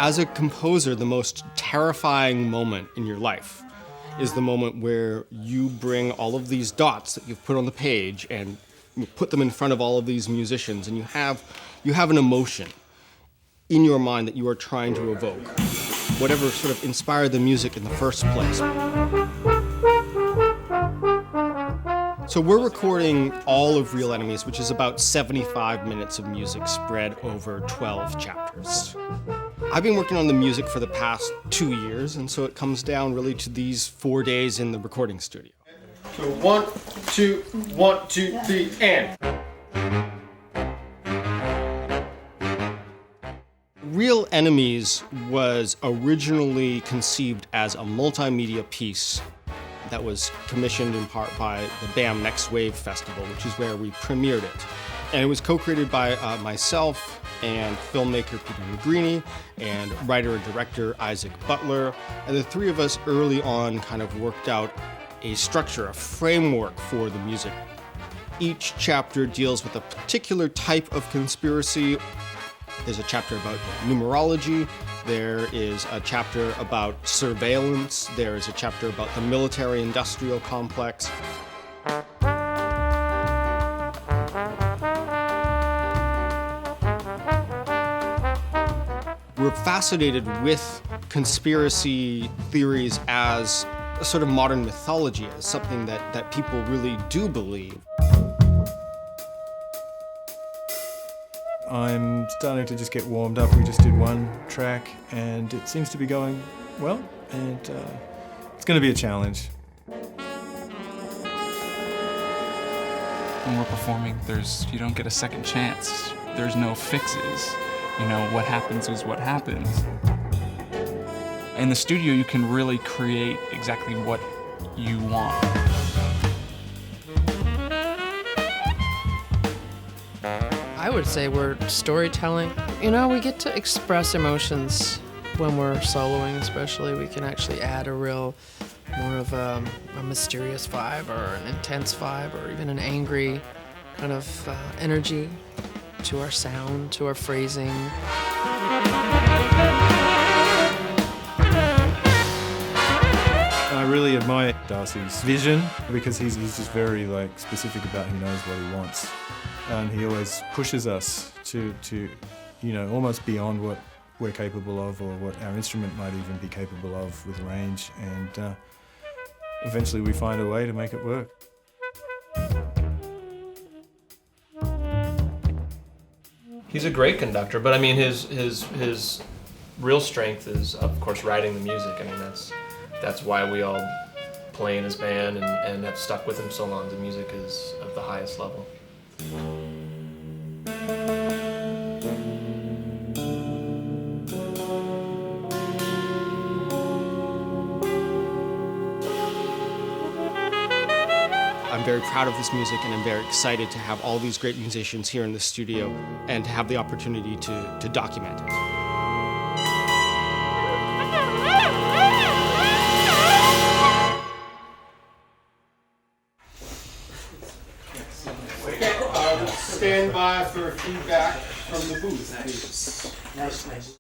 As a composer, the most terrifying moment in your life is the moment where you bring all of these dots that you've put on the page and you put them in front of all of these musicians, and you have an emotion in your mind that you are trying to evoke, whatever sort of inspired the music in the first place. So we're recording all of Real Enemies, which is about 75 minutes of music spread over 12 chapters. I've been working on the music for the past 2 years, and so it comes down really to these 4 days in the recording studio. So 1, 2, 1, 2, 3, and. Real Enemies was originally conceived as a multimedia piece that was commissioned in part by the BAM Next Wave Festival, which is where we premiered it. And it was co-created by myself and filmmaker Peter Negrini and writer and director Isaac Butler. And the three of us early on kind of worked out a structure, a framework for the music. Each chapter deals with a particular type of conspiracy. There's a chapter about numerology. There is a chapter about surveillance. There is a chapter about the military-industrial complex. We're fascinated with conspiracy theories as a sort of modern mythology, as something that people really do believe. I'm starting to just get warmed up. We just did one track and it seems to be going well, and it's going to be a challenge. When we're performing, you don't get a second chance. There's no fixes. You know, what happens is what happens. In the studio, you can really create exactly what you want. I would say we're storytelling. You know, we get to express emotions when we're soloing, especially. We can actually add more of a mysterious vibe or an intense vibe or even an angry kind of energy to our sound, to our phrasing. I really admire Darcy's vision because he's just very specific about he knows what he wants. And he always pushes us to almost beyond what we're capable of or what our instrument might even be capable of with range, and eventually we find a way to make it work. He's a great conductor, but I mean his real strength is, of course, writing the music. I mean that's why we all play in his band and have stuck with him so long. The music is of the highest level. I'm very proud of this music, and I'm very excited to have all these great musicians here in the studio and to have the opportunity to document it. Okay, stand by for feedback from the booth, please. Nice.